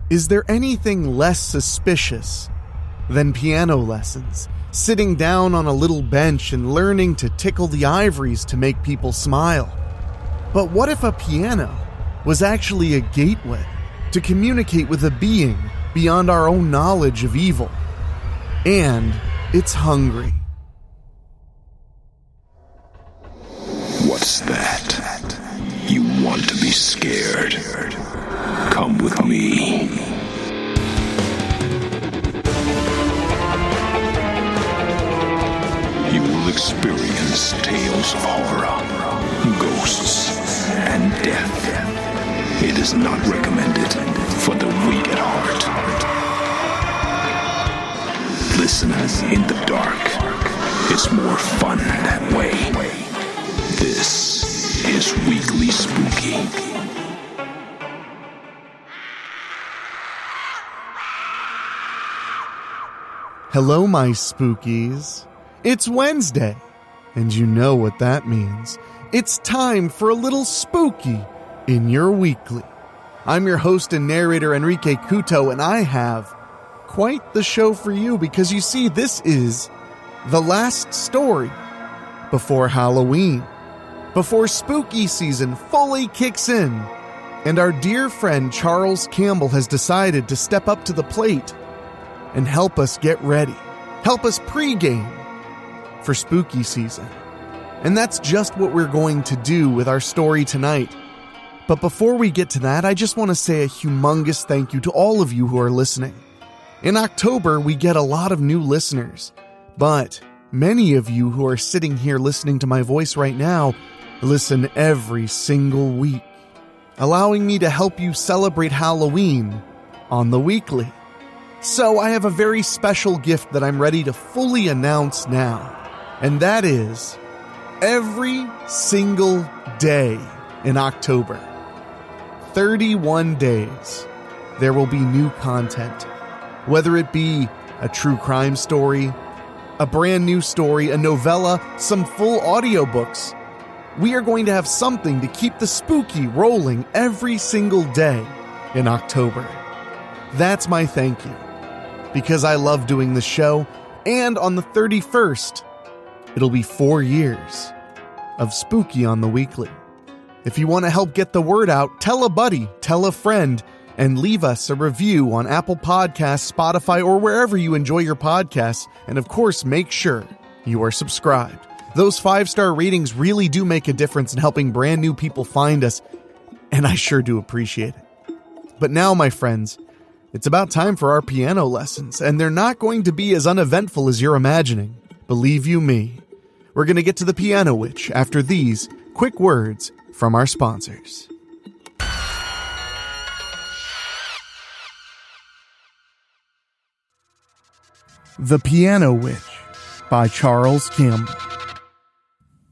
Is there anything less suspicious than piano lessons? Sitting down on a little bench and learning to tickle the ivories to make people smile. But what if a piano was actually a gateway to communicate with a being beyond our own knowledge of evil? And it's hungry. What's that? You want to be scared? Come with me. You will experience tales of horror, ghosts, and death. It is not recommended for the weak at heart. Listen in the dark. It's more fun that way. This is Weekly Spooky. Hello, my spookies. It's Wednesday, and you know what that means. It's time for a little spooky in your weekly. I'm your host and narrator, Enrique Couto, and I have quite the show for you because you see, this is the last story before Halloween, before spooky season fully kicks in, and our dear friend Charles Campbell has decided to step up to the plate and help us get ready, help us pregame for spooky season. And that's just what we're going to do with our story tonight. But before we get to that, I just want to say a humongous thank you to all of you who are listening. In October, we get a lot of new listeners, but many of you who are sitting here listening to my voice right now listen every single week, allowing me to help you celebrate Halloween on the weekly. So I have a very special gift that I'm ready to fully announce now, and that is every single day in October, 31 days, there will be new content. Whether it be a true crime story, a brand new story, a novella, some full audiobooks, we are going to have something to keep the spooky rolling every single day in October. That's my thank you, because I love doing the show, and on the 31st, it'll be 4 years of Spooky on the Weekly. If you want to help get the word out, tell a buddy, tell a friend, and leave us a review on Apple Podcasts, Spotify, or wherever you enjoy your podcasts. And of course, make sure you are subscribed. Those 5-star ratings really do make a difference in helping brand new people find us, and I sure do appreciate it. But now, my friends, it's about time for our piano lessons, and they're not going to be as uneventful as you're imagining. Believe you me. We're going to get to the Piano Witch after these quick words from our sponsors. The Piano Witch by Charles Campbell.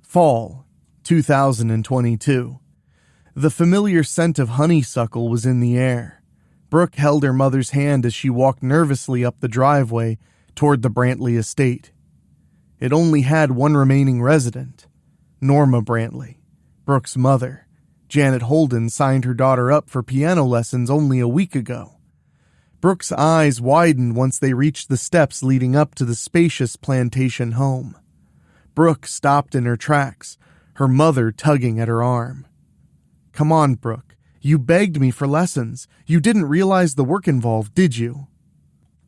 Fall, 2022. The familiar scent of honeysuckle was in the air. Brooke held her mother's hand as she walked nervously up the driveway toward the Brantley estate. It only had one remaining resident, Norma Brantley, Brooke's mother. Janet Holden signed her daughter up for piano lessons only a week ago. Brooke's eyes widened once they reached the steps leading up to the spacious plantation home. Brooke stopped in her tracks, her mother tugging at her arm. "Come on, Brooke. You begged me for lessons. You didn't realize the work involved, did you?"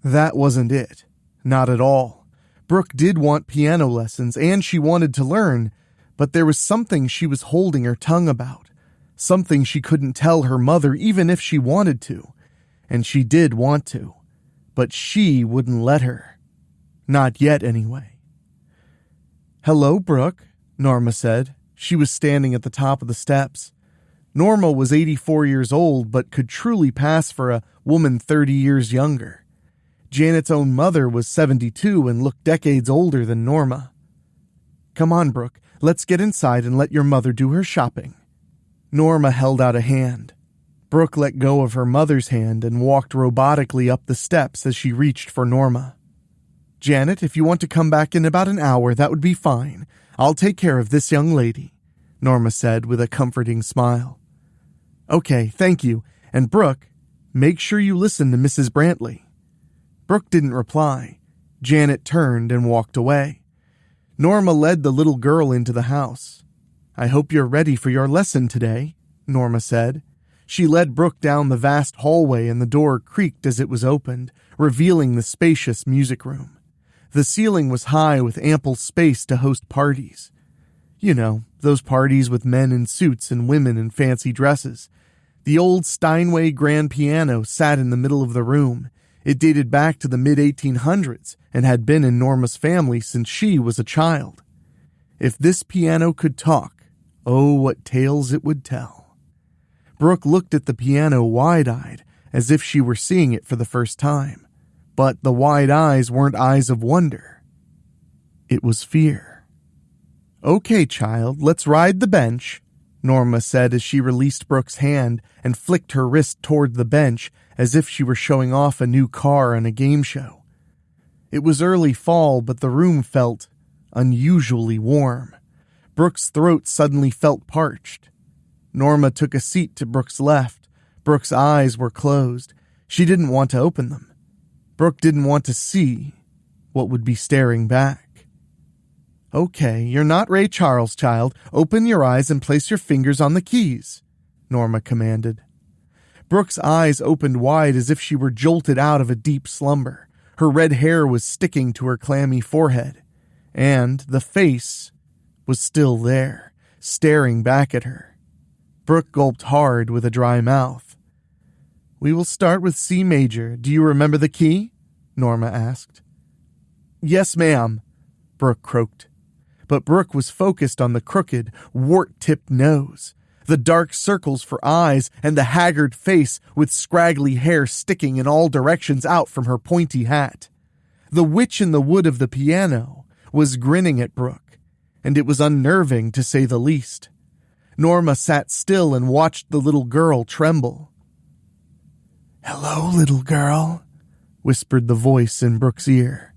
That wasn't it. Not at all. Brooke did want piano lessons, and she wanted to learn, but there was something she was holding her tongue about. Something she couldn't tell her mother even if she wanted to. And she did want to, but she wouldn't let her. Not yet, anyway. "Hello, Brooke," Norma said. She was standing at the top of the steps. Norma was 84 years old, but could truly pass for a woman 30 years younger. Janet's own mother was 72 and looked decades older than Norma. "Come on, Brooke, let's get inside and let your mother do her shopping." Norma held out a hand. Brooke let go of her mother's hand and walked robotically up the steps as she reached for Norma. "Janet, if you want to come back in about an hour, that would be fine. I'll take care of this young lady," Norma said with a comforting smile. "Okay, thank you. And Brooke, Make sure you listen to Mrs. Brantley." Brooke didn't reply. Janet turned and walked away. Norma led the little girl into the house. "I hope you're ready for your lesson today," Norma said. She led Brooke down the vast hallway and the door creaked as it was opened, revealing the spacious music room. The ceiling was high with ample space to host parties. You know, those parties with men in suits and women in fancy dresses. The old Steinway grand piano sat in the middle of the room. It dated back to the mid-1800s and had been in Norma's family since she was a child. If this piano could talk, oh, what tales it would tell. Brooke looked at the piano wide-eyed, as if she were seeing it for the first time. But the wide eyes weren't eyes of wonder. It was fear. "Okay, child, let's ride the bench," Norma said as she released Brooke's hand and flicked her wrist toward the bench as if she were showing off a new car on a game show. It was early fall, but the room felt unusually warm. Brooke's throat suddenly felt parched. Norma took a seat to Brooke's left. Brooke's eyes were closed. She didn't want to open them. Brooke didn't want to see what would be staring back. "Okay, you're not Ray Charles, child. Open your eyes and place your fingers on the keys," Norma commanded. Brooke's eyes opened wide as if she were jolted out of a deep slumber. Her red hair was sticking to her clammy forehead, and the face was still there, staring back at her. Brooke gulped hard with a dry mouth. "We will start with C major. Do you remember the key?" Norma asked. "Yes, ma'am," Brooke croaked. But Brooke was focused on the crooked, wart-tipped nose, the dark circles for eyes, and the haggard face with scraggly hair sticking in all directions out from her pointy hat. The witch in the wood of the piano was grinning at Brooke, and it was unnerving to say the least. Norma sat still and watched the little girl tremble. "Hello, little girl," whispered the voice in Brooke's ear.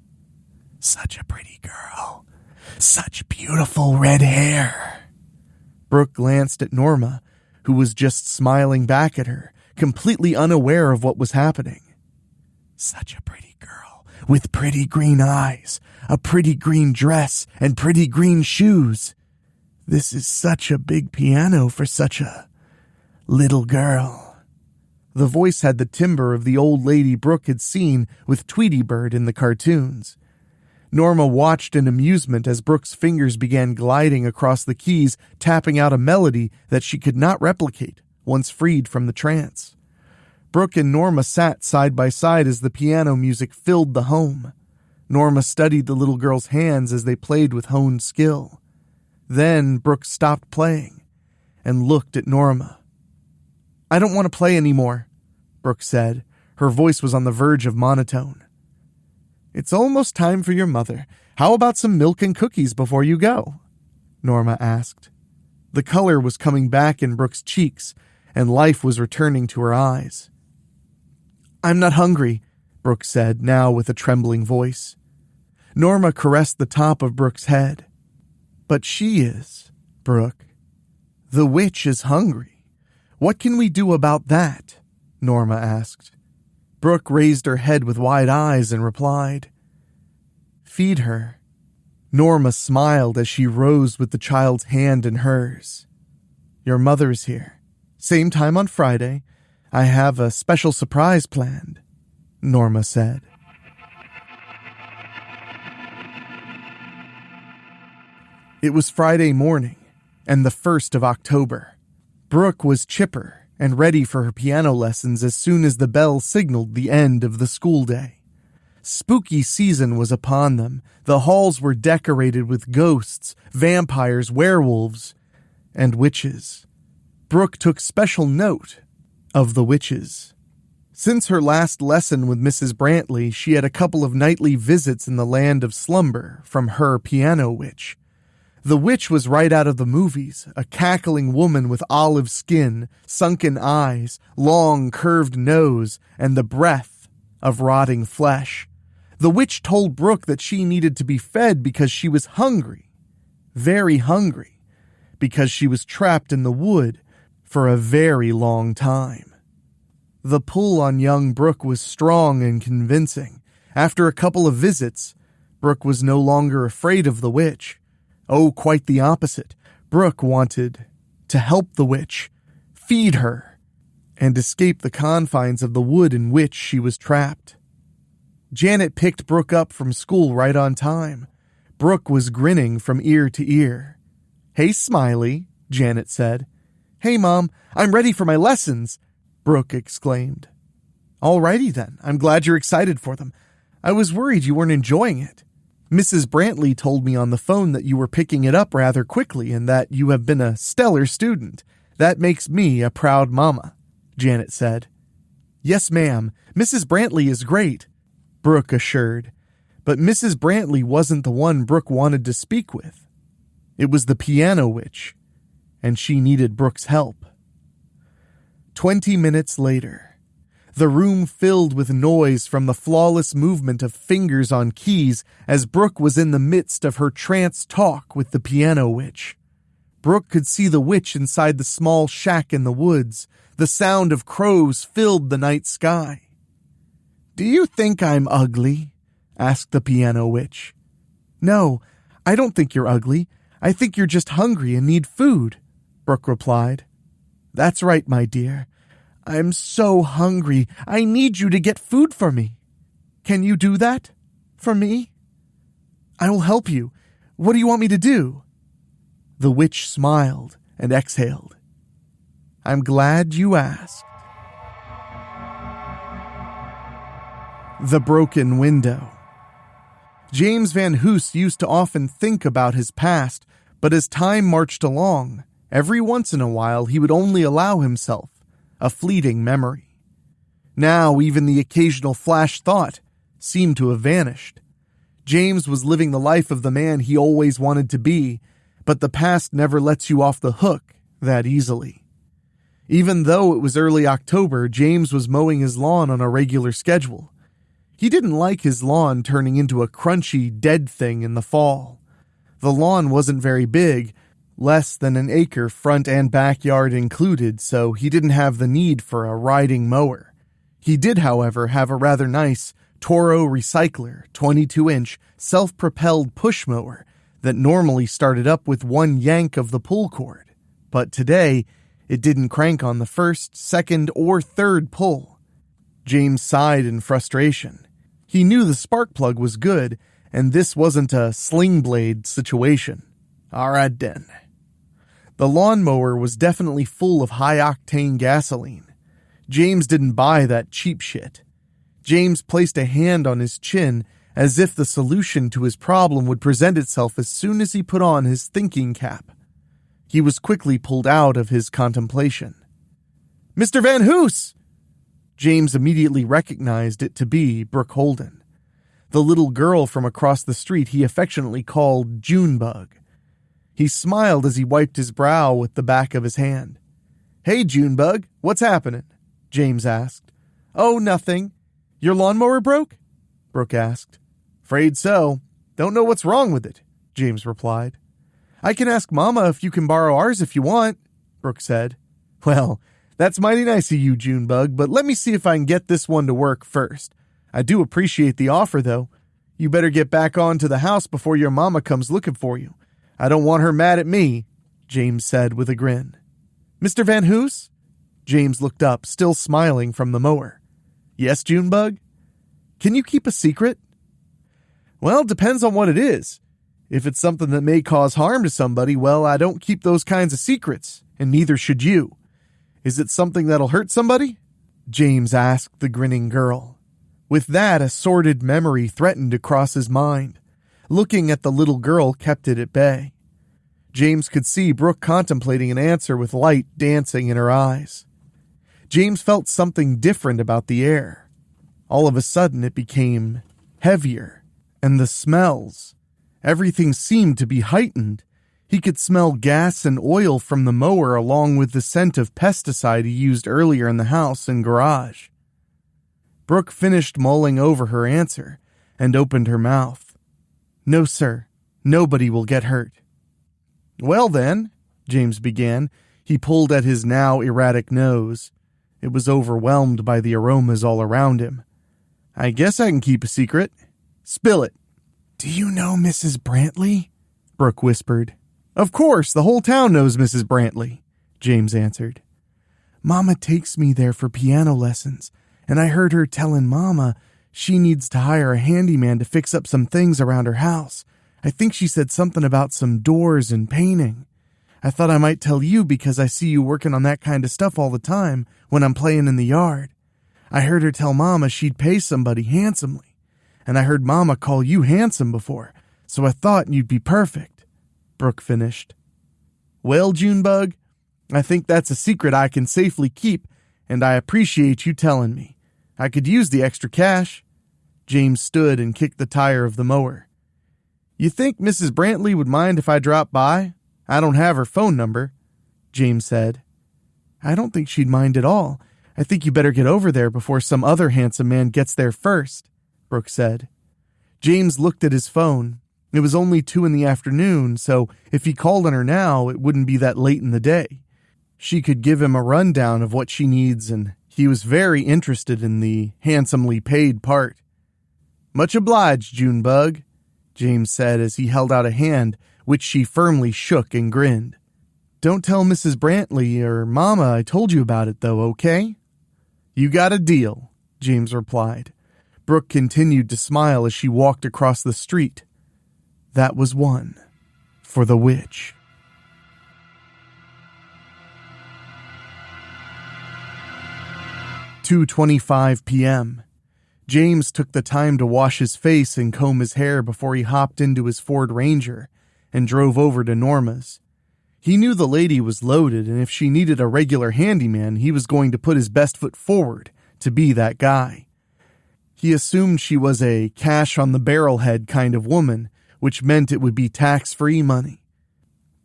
"Such a pretty girl. Such beautiful red hair." Brooke glanced at Norma, who was just smiling back at her, completely unaware of what was happening. "Such a pretty girl, with pretty green eyes, a pretty green dress, and pretty green shoes. This is such a big piano for such a little girl." The voice had the timbre of the old lady Brooke had seen with Tweety Bird in the cartoons. Norma watched in amusement as Brooke's fingers began gliding across the keys, tapping out a melody that she could not replicate once freed from the trance. Brooke and Norma sat side by side as the piano music filled the home. Norma studied the little girl's hands as they played with honed skill. Then Brooke stopped playing and looked at Norma. "I don't want to play anymore," Brooke said. Her voice was on the verge of monotone. "It's almost time for your mother. How about some milk and cookies before you go?" Norma asked. The color was coming back in Brooke's cheeks, and life was returning to her eyes. "I'm not hungry," Brooke said, now with a trembling voice. Norma caressed the top of Brooke's head. "But she is, Brooke. The witch is hungry. What can we do about that?" Norma asked. Brooke raised her head with wide eyes and replied, "Feed her." Norma smiled as she rose with the child's hand in hers. "Your mother's here. Same time on Friday. I have a special surprise planned," Norma said. It was Friday morning, and the 1st of October. Brooke was chipper and ready for her piano lessons as soon as the bell signaled the end of the school day. Spooky season was upon them. The halls were decorated with ghosts, vampires, werewolves, and witches. Brooke took special note of the witches. Since her last lesson with Mrs. Brantley, she had a couple of nightly visits in the land of slumber from her piano witch. The witch was right out of the movies, a cackling woman with olive skin, sunken eyes, long curved nose, and the breath of rotting flesh. The witch told Brooke that she needed to be fed because she was hungry, very hungry, because she was trapped in the wood for a very long time. The pull on young Brooke was strong and convincing. After a couple of visits, Brooke was no longer afraid of the witch. Oh, quite the opposite. Brooke wanted to help the witch, feed her, and escape the confines of the wood in which she was trapped. Janet picked Brooke up from school right on time. Brooke was grinning from ear to ear. "Hey, Smiley," Janet said. "Hey, Mom, I'm ready for my lessons," Brooke exclaimed. "Alrighty then, I'm glad you're excited for them. I was worried you weren't enjoying it. Mrs. Brantley told me on the phone that you were picking it up rather quickly and that you have been a stellar student. That makes me a proud mama," Janet said. "Yes, ma'am, Mrs. Brantley is great," Brooke assured. But Mrs. Brantley wasn't the one Brooke wanted to speak with. It was the piano witch, and she needed Brooke's help. 20 minutes later, the room filled with noise from the flawless movement of fingers on keys as Brooke was in the midst of her trance talk with the piano witch. Brooke could see the witch inside the small shack in the woods. The sound of crows filled the night sky. "Do you think I'm ugly?" asked the piano witch. "No, I don't think you're ugly. I think you're just hungry and need food," Brooke replied. "That's right, my dear. I'm so hungry. I need you to get food for me. Can you do that? For me?" "I will help you. What do you want me to do?" The witch smiled and exhaled. "I'm glad you asked." The broken window. James Van Hoos used to often think about his past, but as time marched along, every once in a while he would only allow himself a fleeting memory. Now even the occasional flash thought seemed to have vanished. James was living the life of the man he always wanted to be, but the past never lets you off the hook that easily. Even though it was early October, James was mowing his lawn on a regular schedule. He didn't like his lawn turning into a crunchy, dead thing in the fall. The lawn wasn't very big, less than an acre front and backyard included, so he didn't have the need for a riding mower. He did, however, have a rather nice Toro Recycler 22-inch self-propelled push mower that normally started up with one yank of the pull cord, but today it didn't crank on the first, second, or third pull. James sighed in frustration. He knew the spark plug was good, and this wasn't a sling blade situation. All right then. The lawnmower was definitely full of high-octane gasoline. James didn't buy that cheap shit. James placed a hand on his chin as if the solution to his problem would present itself as soon as he put on his thinking cap. He was quickly pulled out of his contemplation. "Mr. Van Hoos!" James immediately recognized it to be Brooke Holden, the little girl from across the street he affectionately called Junebug. He smiled as he wiped his brow with the back of his hand. "Hey, Junebug, what's happening?" James asked. "Oh, nothing. Your lawnmower broke?" Brooke asked. "Afraid so. Don't know what's wrong with it," James replied. "I can ask Mama if you can borrow ours if you want," Brooke said. "Well, that's mighty nice of you, Junebug, but let me see if I can get this one to work first. I do appreciate the offer, though. You better get back on to the house before your mama comes looking for you. I don't want her mad at me," James said with a grin. "Mr. Van Hoos?" James looked up, still smiling from the mower. "Yes, Junebug? Can you keep a secret?" "Well, depends on what it is. If it's something that may cause harm to somebody, well, I don't keep those kinds of secrets, and neither should you. Is it something that'll hurt somebody?" James asked the grinning girl. With that, a sordid memory threatened to cross his mind. Looking at the little girl kept it at bay. James could see Brooke contemplating an answer with light dancing in her eyes. James felt something different about the air. All of a sudden it became heavier, and the smells. Everything seemed to be heightened. He could smell gas and oil from the mower along with the scent of pesticide he used earlier in the house and garage. Brooke finished mulling over her answer and opened her mouth. "No, sir. Nobody will get hurt." "Well then," James began. He pulled at his now erratic nose. It was overwhelmed by the aromas all around him. "I guess I can keep a secret." "Spill it." "Do you know Mrs. Brantley?" Brooke whispered. "Of course, the whole town knows Mrs. Brantley," James answered. "Mama takes me there for piano lessons, and I heard her telling Mama she needs to hire a handyman to fix up some things around her house. I think she said something about some doors and painting. I thought I might tell you because I see you working on that kind of stuff all the time when I'm playing in the yard. I heard her tell Mama she'd pay somebody handsomely, and I heard Mama call you handsome before, so I thought you'd be perfect," Brooke finished. "Well, Junebug, I think that's a secret I can safely keep, and I appreciate you telling me. I could use the extra cash." James stood and kicked the tire of the mower. "You think Mrs. Brantley would mind if I dropped by? I don't have her phone number," James said. "I don't think she'd mind at all. I think you better get over there before some other handsome man gets there first," Brooke said. James looked at his phone. It was only 2 p.m, so if he called on her now, it wouldn't be that late in the day. She could give him a rundown of what she needs, and he was very interested in the handsomely paid part. "Much obliged, Junebug," James said as he held out a hand, which she firmly shook and grinned. "Don't tell Mrs. Brantley or Mama I told you about it, though, okay?" "You got a deal," James replied. Brooke continued to smile as she walked across the street. That was one for the witch. 2:25 p.m. James took the time to wash his face and comb his hair before he hopped into his Ford Ranger and drove over to Norma's. He knew the lady was loaded, and if she needed a regular handyman, he was going to put his best foot forward to be that guy. He assumed she was a cash-on-the-barrel-head kind of woman, which meant it would be tax-free money.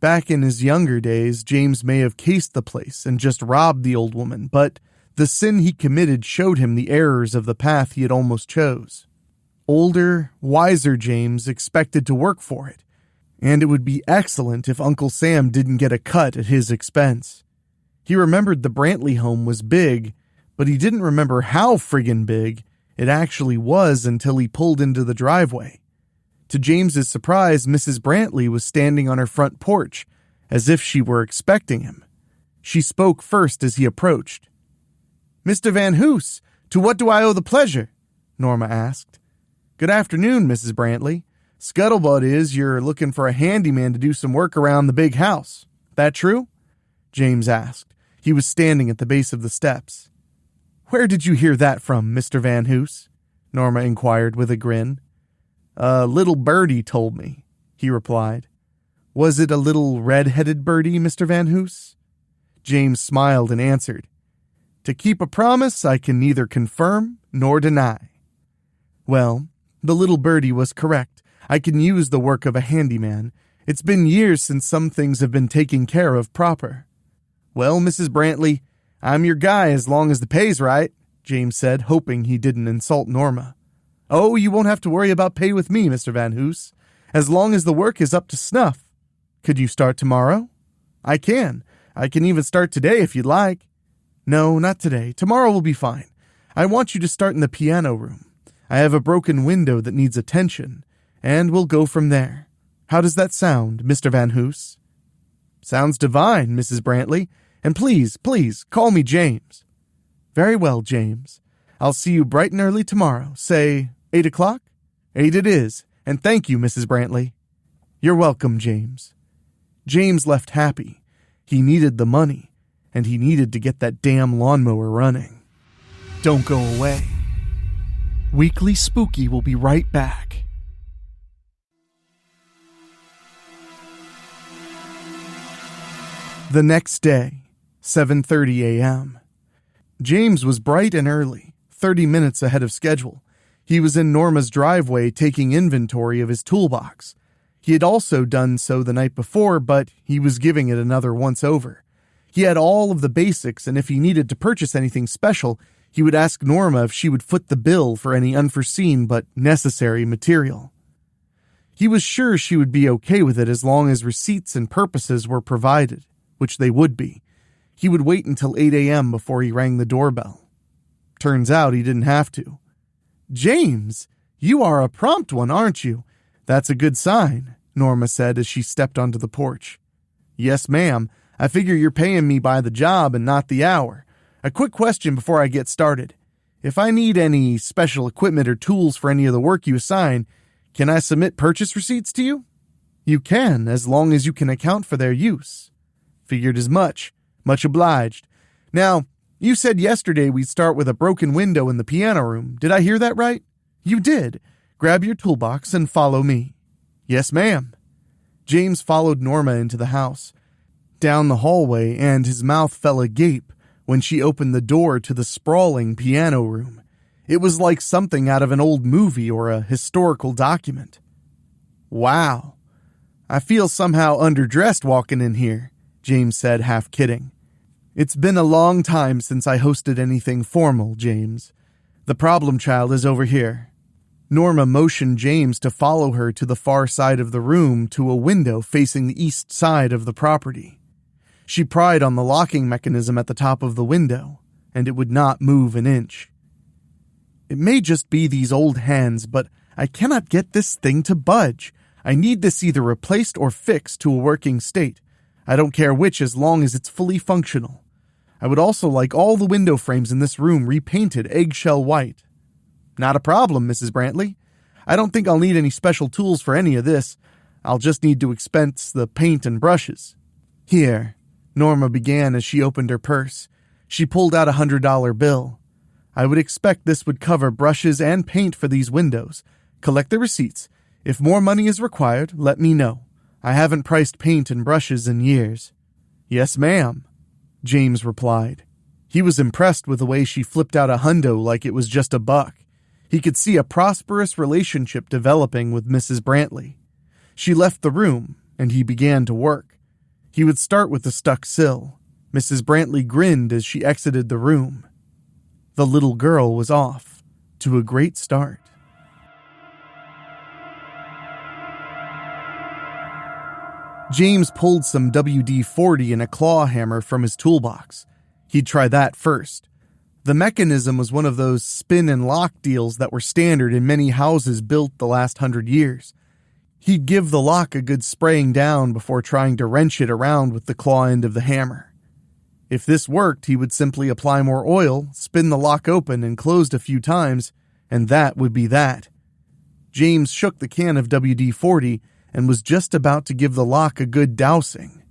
Back in his younger days, James may have cased the place and just robbed the old woman, but the sin he committed showed him the errors of the path he had almost chose. Older, wiser James expected to work for it, and it would be excellent if Uncle Sam didn't get a cut at his expense. He remembered the Brantley home was big, but he didn't remember how friggin' big it actually was until he pulled into the driveway. To James's surprise, Mrs. Brantley was standing on her front porch, as if she were expecting him. She spoke first as he approached. "Mr. Van Hoos, to what do I owe the pleasure?" Norma asked. "Good afternoon, Mrs. Brantley. Scuttlebutt is you're looking for a handyman to do some work around the big house. That true?" James asked. He was standing at the base of the steps. "Where did you hear that from, Mr. Van Hoos?" Norma inquired with a grin. "A little birdie told me," he replied. "Was it a little red-headed birdie, Mr. Van Hoos?" James smiled and answered, "To keep a promise, I can neither confirm nor deny." Well, the little birdie was correct. I can use the work of a handyman. It's been years since some things have been taken care of proper. "Well, Mrs. Brantley, I'm your guy as long as the pay's right," James said, hoping he didn't insult Norma. "Oh, you won't have to worry about pay with me, Mr. Van Hoos, as long as the work is up to snuff. Could you start tomorrow?" "I can. I can even start today if you'd like." "No, not today. Tomorrow will be fine. I want you to start in the piano room. I have a broken window that needs attention, and we'll go from there. How does that sound, Mr. Van Hoos?" "Sounds divine, Mrs. Brantley, and please, call me James." "Very well, James. I'll see you bright and early tomorrow, say 8 o'clock? 8 it is, and thank you, Mrs. Brantley." "You're welcome, James." James left happy. He needed the money, and he needed to get that damn lawnmower running. Don't go away. Weekly Spooky will be right back. The next day, 7:30 a.m. James was bright and early, 30 minutes ahead of schedule. He was in Norma's driveway taking inventory of his toolbox. He had also done so the night before, but he was giving it another once-over. He had all of the basics, and if he needed to purchase anything special, he would ask Norma if she would foot the bill for any unforeseen but necessary material. He was sure she would be okay with it as long as receipts and purposes were provided, which they would be. He would wait until 8 a.m. before he rang the doorbell. Turns out he didn't have to. "James, you are a prompt one, aren't you? That's a good sign," Norma said as she stepped onto the porch. "Yes, ma'am. I figure you're paying me by the job and not the hour. A quick question before I get started. If I need any special equipment or tools for any of the work you assign, can I submit purchase receipts to you?" "You can, as long as you can account for their use." "Figured as much. Much obliged. Now, you said yesterday we'd start with a broken window in the piano room. Did I hear that right?" "You did. Grab your toolbox and follow me." "Yes, ma'am." James followed Norma into the house, down the hallway, and his mouth fell agape when she opened the door to the sprawling piano room. It was like something out of an old movie or a historical document. "Wow. I feel somehow underdressed walking in here," James said, half kidding. "It's been a long time since I hosted anything formal, James. The problem child is over here." Norma motioned James to follow her to the far side of the room to a window facing the east side of the property. She pried on the locking mechanism at the top of the window, and it would not move an inch. "It may just be these old hands, but I cannot get this thing to budge. I need this either replaced or fixed to a working state. I don't care which as long as it's fully functional. I would also like all the window frames in this room repainted eggshell white." "Not a problem, Mrs. Brantley. I don't think I'll need any special tools for any of this. I'll just need to expense the paint and brushes." "Here," Norma began as she opened her purse. She pulled out a $100 bill. "I would expect this would cover brushes and paint for these windows. Collect the receipts. If more money is required, let me know. I haven't priced paint and brushes in years." "Yes, ma'am," James replied. He was impressed with the way she flipped out a hundo like it was just a buck. He could see a prosperous relationship developing with Mrs. Brantley. She left the room, and he began to work. He would start with the stuck sill. Mrs. Brantley grinned as she exited the room. The little girl was off to a great start. James pulled some WD-40 and a claw hammer from his toolbox. He'd try that first. The mechanism was one of those spin and lock deals that were standard in many houses built the last 100 years. He'd give the lock a good spraying down before trying to wrench it around with the claw end of the hammer. If this worked, he would simply apply more oil, spin the lock open and closed a few times, and that would be that. James shook the can of WD-40 and was just about to give the lock a good dousing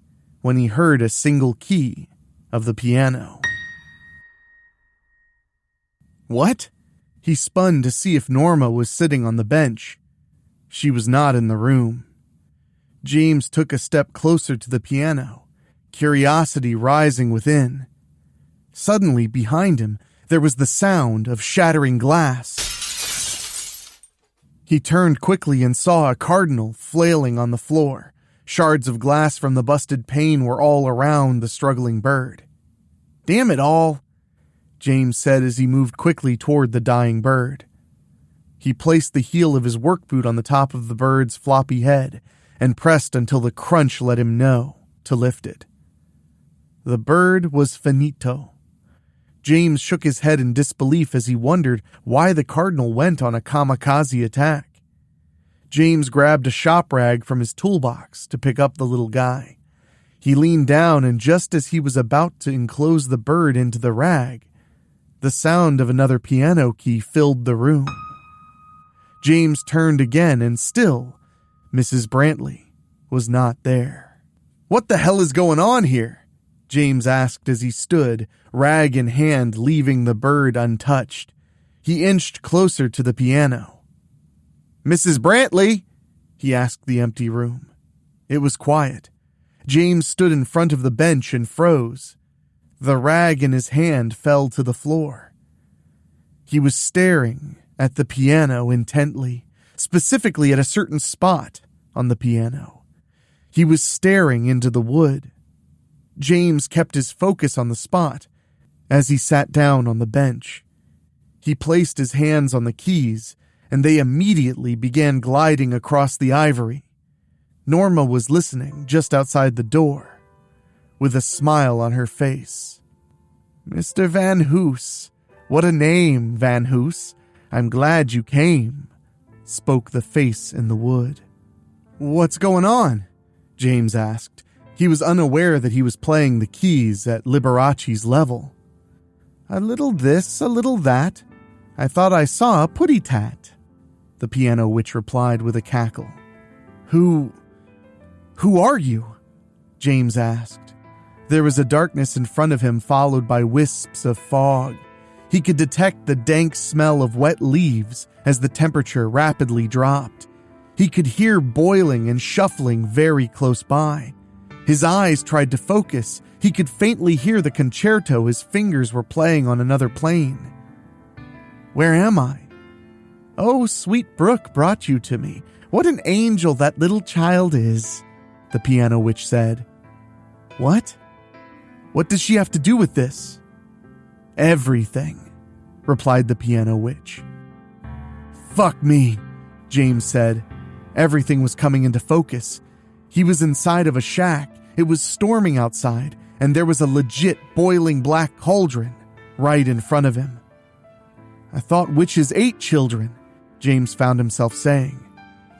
when he heard a single key of the piano. What? He spun to see if Norma was sitting on the bench. She was not in the room. James took a step closer to the piano, curiosity rising within. Suddenly, behind him, there was the sound of shattering glass. He turned quickly and saw a cardinal flailing on the floor. Shards of glass from the busted pane were all around the struggling bird. "Damn it all," James said as he moved quickly toward the dying bird. He placed the heel of his work boot on the top of the bird's floppy head and pressed until the crunch let him know to lift it. The bird was finito. James shook his head in disbelief as he wondered why the cardinal went on a kamikaze attack. James grabbed a shop rag from his toolbox to pick up the little guy. He leaned down, and just as he was about to enclose the bird into the rag, the sound of another piano key filled the room. James turned again, and still, Mrs. Brantley was not there. "What the hell is going on here?" James asked as he stood, rag in hand, leaving the bird untouched. He inched closer to the piano. "Mrs. Brantley?" he asked the empty room. It was quiet. James stood in front of the bench and froze. The rag in his hand fell to the floor. He was staring at the piano intently, specifically at a certain spot on the piano. He was staring into the wood. James kept his focus on the spot as he sat down on the bench. He placed his hands on the keys, and they immediately began gliding across the ivory. Norma was listening just outside the door. with a smile on her face. "Mr. Van Hoos, what a name, Van Hoos. I'm glad you came," spoke the face in the wood. "What's going on?" James asked. He was unaware that he was playing the keys at Liberace's level. "A little this, a little that. I thought I saw a putty-tat," the piano witch replied with a cackle. Who are you?" James asked. There was a darkness in front of him, followed by wisps of fog. He could detect the dank smell of wet leaves as the temperature rapidly dropped. He could hear boiling and shuffling very close by. His eyes tried to focus. He could faintly hear the concerto his fingers were playing on another plane. "Where am I?" "Oh, sweet Brooke brought you to me. What an angel that little child is," the piano witch said. "What? What does she have to do with this?" "Everything," replied the piano witch. "Fuck me," James said. Everything was coming into focus. He was inside of a shack. It was storming outside, and there was a legit boiling black cauldron right in front of him. "I thought witches ate children," James found himself saying.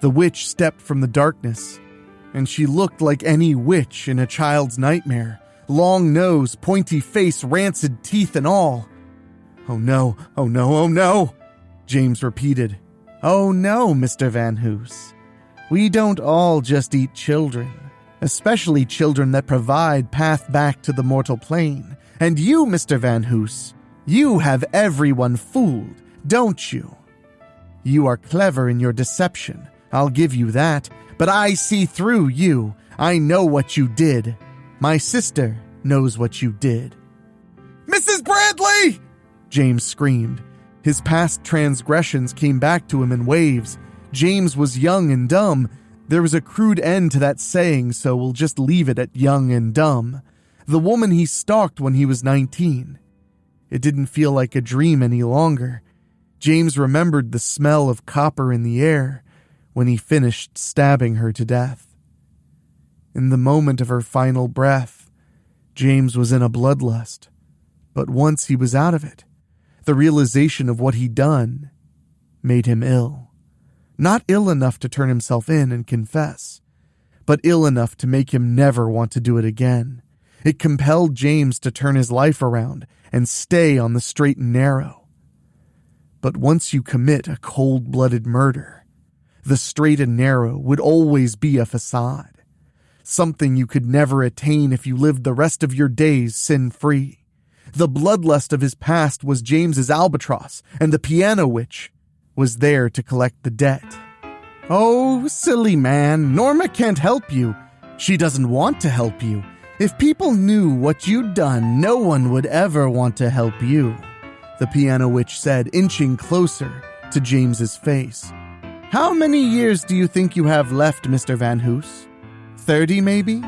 The witch stepped from the darkness, and she looked like any witch in a child's nightmare. Long nose, pointy face, rancid teeth and all. "Oh no, oh no, oh no," James repeated. "Oh no, Mr. Van Hoos. We don't all just eat children, especially children that provide path back to the mortal plane. And you, Mr. Van Hoos, you have everyone fooled, don't you? You are clever in your deception, I'll give you that, but I see through you. I know what you did. My sister knows what you did." "Mrs. Bradley!" James screamed. His past transgressions came back to him in waves. James was young and dumb. There was a crude end to that saying, so we'll just leave it at young and dumb. The woman he stalked when he was 19. It didn't feel like a dream any longer. James remembered the smell of copper in the air when he finished stabbing her to death. In the moment of her final breath, James was in a bloodlust. But once he was out of it, the realization of what he'd done made him ill. Not ill enough to turn himself in and confess, but ill enough to make him never want to do it again. It compelled James to turn his life around and stay on the straight and narrow. But once you commit a cold-blooded murder, the straight and narrow would always be a facade. Something you could never attain if you lived the rest of your days sin-free. The bloodlust of his past was James's albatross, and the piano witch was there to collect the debt. "Oh, silly man, Norma can't help you. She doesn't want to help you. If people knew what you'd done, no one would ever want to help you," the piano witch said, inching closer to James's face. "How many years do you think you have left, Mr. Van Hoos? 30, maybe?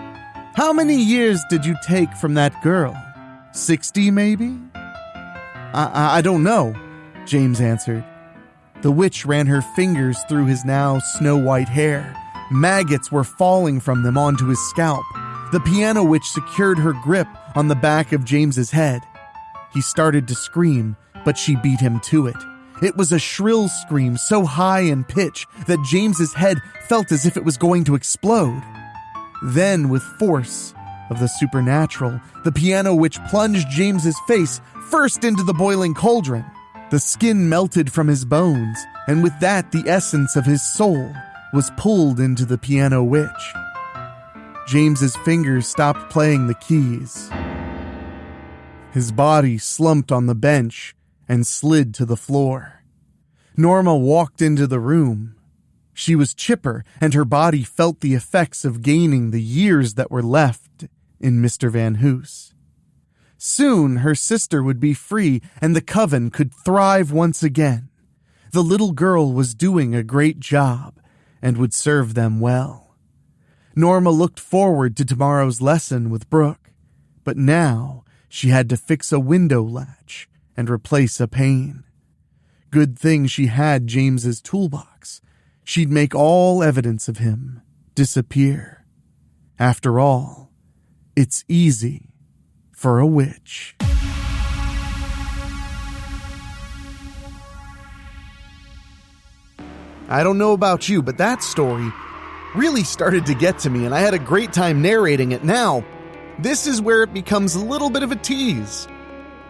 How many years did you take from that girl? 60, maybe?" I don't know," James answered. The witch ran her fingers through his now snow-white hair. Maggots were falling from them onto his scalp. The piano witch secured her grip on the back of James's head. He started to scream, but she beat him to it. It was a shrill scream so high in pitch that James's head felt as if it was going to explode. Then, with force of the supernatural, the piano witch plunged James's face first into the boiling cauldron. The skin melted from his bones, and with that the essence of his soul was pulled into the piano witch. James's fingers stopped playing the keys. His body slumped on the bench and slid to the floor. Norma walked into the room. She was chipper, and her body felt the effects of gaining the years that were left in Mr. Van Hoos. Soon her sister would be free, and the coven could thrive once again. The little girl was doing a great job and would serve them well. Norma looked forward to tomorrow's lesson with Brooke, but now she had to fix a window latch and replace a pane. Good thing she had James's toolbox. She'd make all evidence of him disappear. After all, It's easy for a witch. I don't know about you, but that story really started to get to me, and I had a great time narrating it. Now, this is where it becomes a little bit of a tease.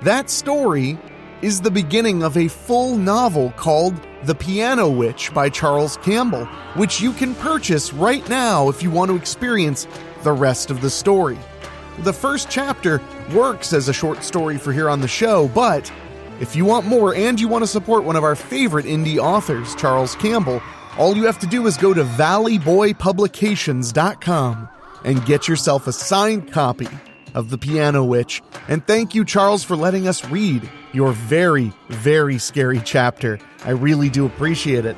That story is the beginning of a full novel called The Piano Witch by Charles Campbell, which you can purchase right now if you want to experience the rest of the story. The first chapter works as a short story for here on the show, but if you want more and you want to support one of our favorite indie authors, Charles Campbell, all you have to do is go to valleyboypublications.com and get yourself a signed copy of The Piano Witch. And thank you, Charles, for letting us read your very, very scary chapter. I really do appreciate it.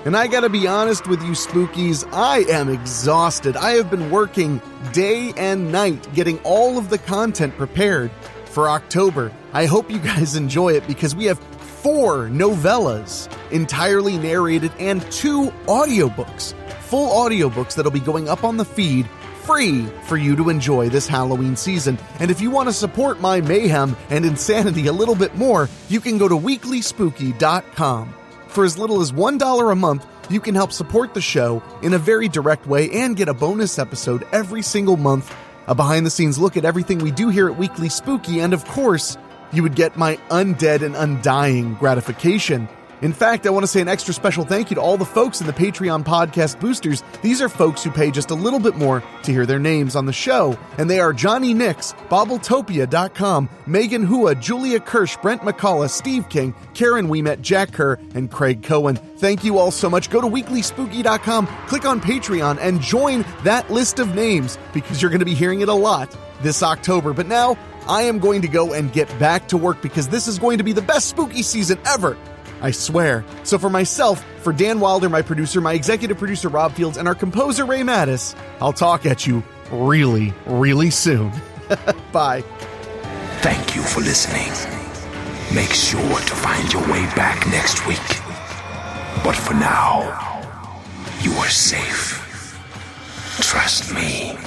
And I gotta be honest with you, spookies, I am exhausted. I have been working day and night getting all of the content prepared for October. I hope you guys enjoy it because we have 4 novellas entirely narrated and 2 audiobooks, full audiobooks that'll be going up on the feed free for you to enjoy this Halloween season. And if you want to support my mayhem and insanity a little bit more, you can go to weeklyspooky.com. For as little as $1 a month, you can help support the show in a very direct way and get a bonus episode every single month, a behind-the-scenes look at everything we do here at Weekly Spooky, and of course, you would get my undead and undying gratification. In fact, I want to say an extra special thank you to all the folks in the Patreon podcast boosters. These are folks who pay just a little bit more to hear their names on the show, and they are Johnny Nix, Bobbletopia.com, Megan Hua, Julia Kirsch, Brent McCullough, Steve King, Karen Weemet, Jack Kerr, and Craig Cohen. Thank you all so much. Go to weeklyspooky.com, click on Patreon, and join that list of names because you're going to be hearing it a lot this October. But now, I am going to go and get back to work because this is going to be the best spooky season ever. I swear. So for myself, for Dan Wilder, my producer, my executive producer, Rob Fields, and our composer, Ray Mattis, I'll talk at you really, really soon. Bye. Thank you for listening. Make sure to find your way back next week. But for now, you are safe. Trust me.